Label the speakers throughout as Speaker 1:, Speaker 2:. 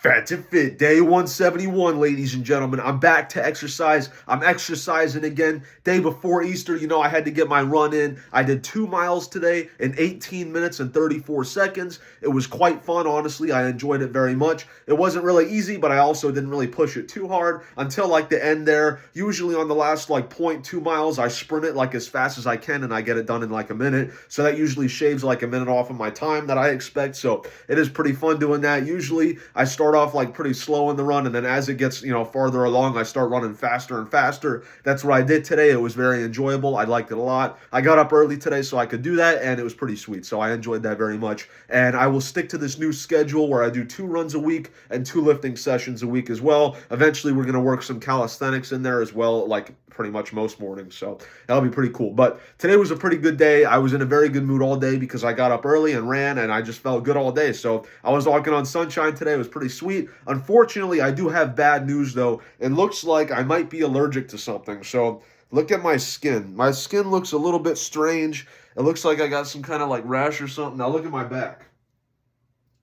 Speaker 1: Fat to Fit, day 171, ladies and gentlemen. I'm back to exercise. I'm exercising again. Day before Easter, I had to get my run in. I did 2 miles today in 18 minutes and 34 seconds. It was quite fun, honestly. I enjoyed it very much. It wasn't really easy, but I also didn't really push it too hard until like the end there. Usually on the last like 0.2 miles, I sprint it like as fast as I can and I get it done in like a minute. So that usually shaves like a minute off of my time that I expect. So it is pretty fun doing that. Usually I start off like pretty slow in the run, and then as it gets farther along, I start running faster and faster. That's what I did today. It was very enjoyable. I liked it a lot. I got up early today so I could do that, and it was pretty sweet. So I enjoyed that very much, and I will stick to this new schedule where I do 2 runs a week and 2 lifting sessions a week as well. Eventually we're going to work some calisthenics in there as well, like pretty much most mornings, so that'll be pretty cool. But today was a pretty good day. I was in a very good mood all day because I got up early and ran, and I just felt good all day. So I was walking on sunshine today. It was pretty sweet. Unfortunately, I do have bad news though. It looks like I might be allergic to something. So look at my skin. My skin looks a little bit strange. It looks like I got some kind of like rash or something. Now look at my back.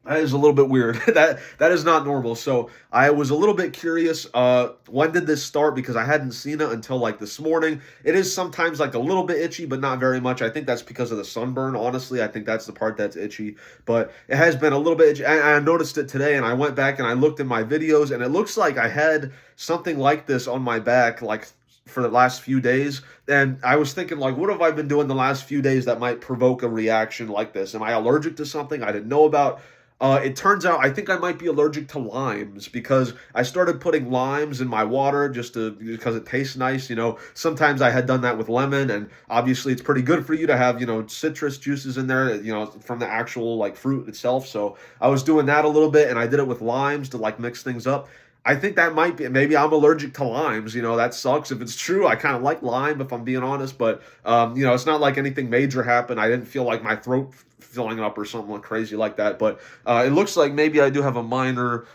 Speaker 1: That is a little bit weird. That is not normal. So I was a little bit curious. When did this start? Because I hadn't seen it until like this morning. It is sometimes like a little bit itchy, but not very much. I think that's because of the sunburn. Honestly, I think that's the part that's itchy. But it has been a little bit itchy. I noticed it today, and I went back and I looked in my videos, and it looks like I had something like this on my back, like for the last few days. And I was thinking, like, what have I been doing the last few days that might provoke a reaction like this? Am I allergic to something I didn't know about? It turns out I think I might be allergic to limes because I started putting limes in my water because it tastes nice. Sometimes I had done that with lemon, and obviously it's pretty good for you to have, citrus juices in there, from the actual like fruit itself. So I was doing that a little bit, and I did it with limes to like mix things up. I think that might be, maybe I'm allergic to limes. That sucks if it's true. I kind of like lime if I'm being honest, but it's not like anything major happened. I didn't feel like my throat filling up or something like crazy like that, but it looks like maybe I do have a minor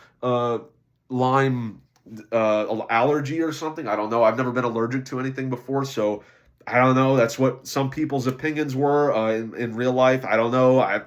Speaker 1: lime allergy or something. I don't know. I've never been allergic to anything before, so I don't know. That's what some people's opinions were in real life. I don't know. I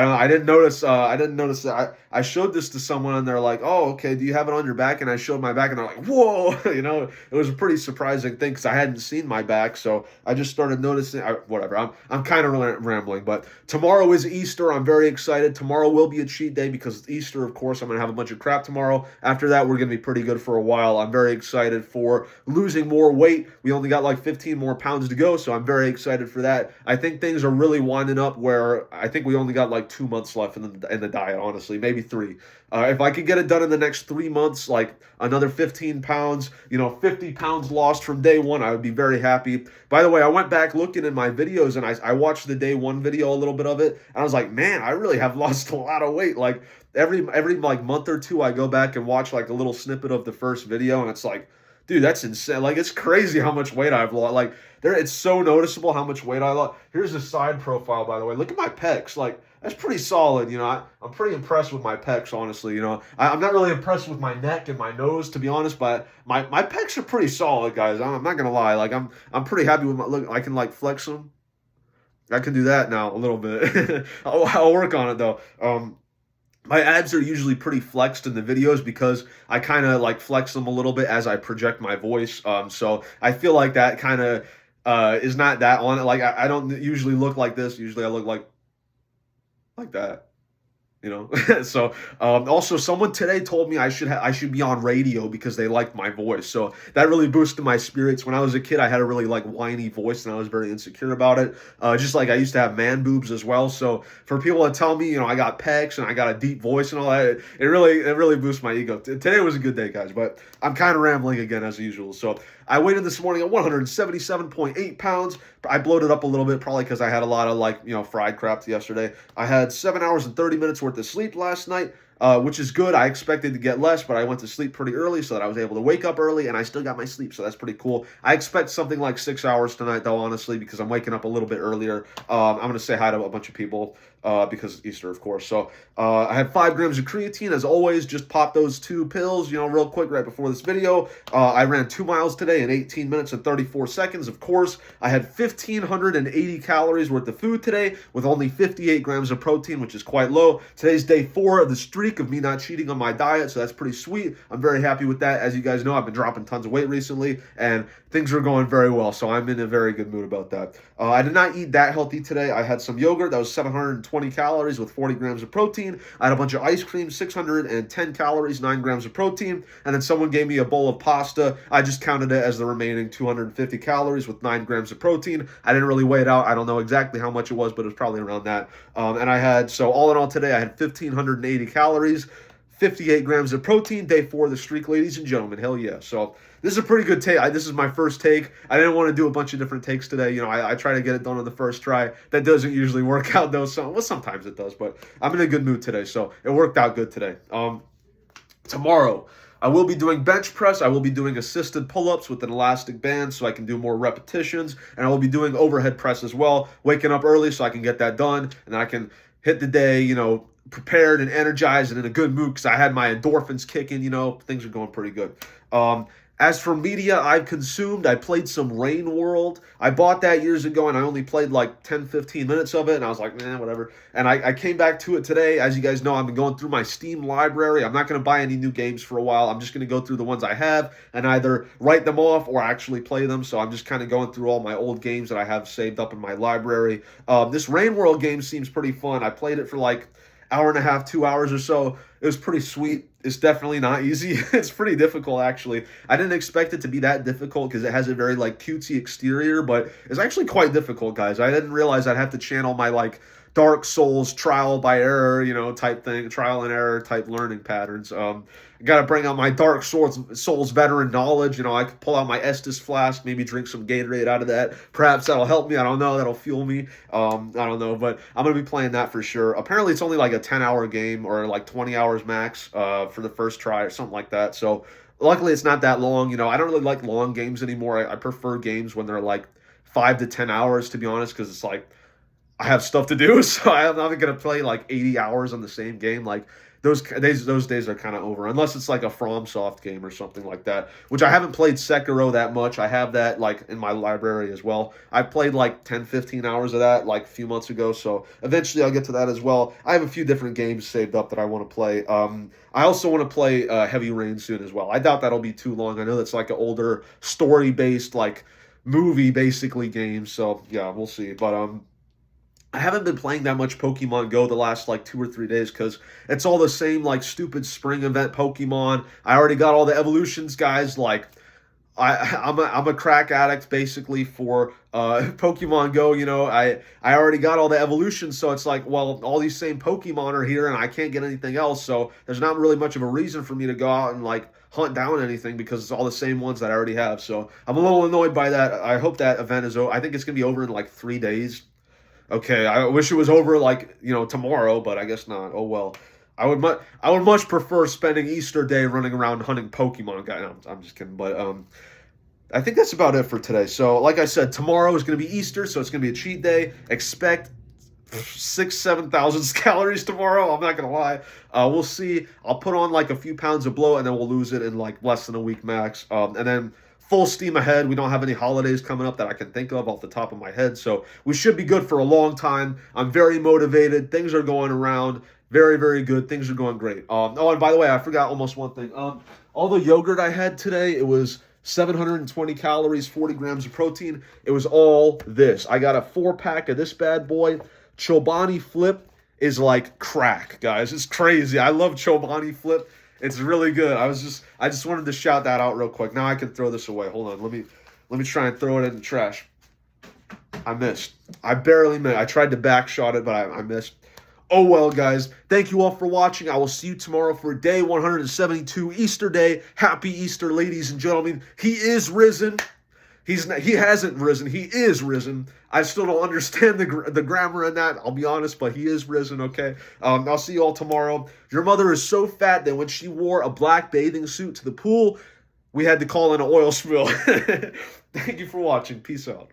Speaker 1: don't. I didn't notice. I didn't notice that. I showed this to someone, and they're like, "Oh, okay. Do you have it on your back?" And I showed my back, and they're like, "Whoa!" It was a pretty surprising thing because I hadn't seen my back, so I just started noticing. Whatever. I'm kind of rambling, but tomorrow is Easter. I'm very excited. Tomorrow will be a cheat day because it's Easter. Of course, I'm gonna have a bunch of crap tomorrow. After that, we're gonna be pretty good for a while. I'm very excited for losing more weight. We only got like 15 more pounds to go, so I'm very excited for that. I think things are really winding up where I think we only got like 2 months left in the diet. Honestly, maybe 3. If I could get it done in the next 3 months, like another 15 pounds, 50 pounds lost from day one, I would be very happy. By the way, I went back looking in my videos, and I watched the day 1 video, a little bit of it, and I was like, man, I really have lost a lot of weight. Like every like month or two, I go back and watch like a little snippet of the first video, and it's like, dude, that's insane. Like, it's crazy how much weight I've lost. Like, it's so noticeable how much weight I lost. Here's a side profile, by the way. Look at my pecs. Like, that's pretty solid. I'm pretty impressed with my pecs, honestly. I'm not really impressed with my neck and my nose, to be honest, but my pecs are pretty solid, guys. I'm not gonna lie. Like, I'm pretty happy with my look. I can like flex them. I can do that now a little bit. I'll work on it though. My abs are usually pretty flexed in the videos because I kind of like flex them a little bit as I project my voice. So I feel like that kind of is not that on it. Like I don't usually look like this. Usually I look like that. So also someone today told me I should be on radio because they liked my voice, so that really boosted my spirits. When I was a kid, I had a really like whiny voice, and I was very insecure about it, just like I used to have man boobs as well. So for people to tell me I got pecs and I got a deep voice and all that, it really boosts my ego. Today was a good day, guys, but I'm kind of rambling again as usual. So I weighed in this morning at 177.8 pounds. I bloated up a little bit, probably because I had a lot of fried crap yesterday. I had 7 hours and 30 minutes worth of sleep last night, which is good. I expected to get less, but I went to sleep pretty early so that I was able to wake up early, and I still got my sleep, so that's pretty cool. I expect something like 6 hours tonight, though, honestly, because I'm waking up a little bit earlier. I'm going to say hi to a bunch of people. because it's Easter, of course. So I had 5 grams of creatine. As always, just pop those 2 pills, real quick right before this video. I ran 2 miles today in 18 minutes and 34 seconds. Of course, I had 1,580 calories worth of food today with only 58 grams of protein, which is quite low. Today's day 4 of the streak of me not cheating on my diet, so that's pretty sweet. I'm very happy with that. As you guys know, I've been dropping tons of weight recently, and things are going very well, so I'm in a very good mood about that. I did not eat that healthy today. I had some yogurt that was 720 calories with 40 grams of protein. I had a bunch of ice cream, 610 calories, 9 grams of protein, and then someone gave me a bowl of pasta. I just counted it as the remaining 250 calories with 9 grams of protein. I didn't really weigh it out. I don't know exactly how much it was, but it was probably around that. So all in all today, I had 1,580 calories, 58 grams of protein, day 4 of the streak, ladies and gentlemen. Hell yeah. So this is a pretty good take. This is my first take. I didn't want to do a bunch of different takes today. I try to get it done on the first try. That doesn't usually work out, though. Sometimes it does, but I'm in a good mood today, so it worked out good today. Tomorrow, I will be doing bench press. I will be doing assisted pull-ups with an elastic band so I can do more repetitions, and I will be doing overhead press as well, waking up early so I can get that done, and then I can hit the day, prepared and energized and in a good mood because I had my endorphins kicking, things are going pretty good. As for media I've consumed, I played some Rain World. I bought that years ago, and I only played like 10, 15 minutes of it, and I was like, whatever. And I came back to it today. As you guys know, I've been going through my Steam library. I'm not going to buy any new games for a while. I'm just going to go through the ones I have and either write them off or actually play them. So I'm just kind of going through all my old games that I have saved up in my library. This Rain World game seems pretty fun. I played it for like hour and a half, 2 hours or so. It was pretty sweet. It's definitely not easy. It's pretty difficult, actually. I didn't expect it to be that difficult because it has a very cutesy exterior, but it's actually quite difficult, guys. I didn't realize I'd have to channel my Dark Souls trial by error, type thing, trial and error type learning patterns. I got to bring out my Dark Souls veteran knowledge. I could pull out my Estus flask, maybe drink some Gatorade out of that. Perhaps that'll help me. I don't know. That'll fuel me. I don't know, but I'm going to be playing that for sure. Apparently, it's only a 10-hour game or 20 hours max for the first try or something like that. So luckily, it's not that long. I don't really like long games anymore. I prefer games when they're 5 to 10 hours, to be honest, because it's I have stuff to do, so I'm not going to play 80 hours on the same game. Those days are kind of over, unless it's a FromSoft game or something like that, which I haven't played Sekiro that much. I have that in my library as well. I played 10, 15 hours of that a few months ago, so eventually I'll get to that as well. I have a few different games saved up that I want to play. I also want to play Heavy Rain soon as well. I doubt that'll be too long. I know that's an older story-based movie basically game, so yeah, we'll see. But I haven't been playing that much Pokemon Go the last 2 or 3 days because it's all the same stupid spring event Pokemon. I already got all the evolutions, guys. I'm a crack addict basically for Pokemon Go. I already got all the evolutions, so it's all these same Pokemon are here and I can't get anything else. So there's not really much of a reason for me to go out and hunt down anything because it's all the same ones that I already have. So I'm a little annoyed by that. I hope that event is over. I think it's gonna be over in 3 days. Okay, I wish it was over tomorrow, but I guess not. Oh well. I would much prefer spending Easter Day running around hunting Pokemon. Guy, no, I'm just kidding, but I think that's about it for today. So, like I said, tomorrow is going to be Easter, so it's going to be a cheat day. Expect 7,000 calories tomorrow. I'm not going to lie. We'll see. I'll put on a few pounds of bloat, and then we'll lose it in less than a week max. And then full steam ahead. We don't have any holidays coming up that I can think of off the top of my head, so we should be good for a long time. I'm very motivated. Things are going around. Very, very good. Things are going great. And by the way, I forgot almost one thing. All the yogurt I had today, it was 720 calories, 40 grams of protein. It was all this. I got a 4-pack of this bad boy. Chobani Flip is crack, guys. It's crazy. I love Chobani Flip. It's really good. I just wanted to shout that out real quick. Now I can throw this away. Hold on. Let me try and throw it in the trash. I missed. I barely missed. I tried to back shot it, but I missed. Oh well, guys. Thank you all for watching. I will see you tomorrow for day 172, Easter Day. Happy Easter, ladies and gentlemen. He is risen. He hasn't risen. He is risen. I still don't understand the grammar in that, I'll be honest, but he is risen, okay? I'll see you all tomorrow. Your mother is so fat that when she wore a black bathing suit to the pool, we had to call in an oil spill. Thank you for watching. Peace out.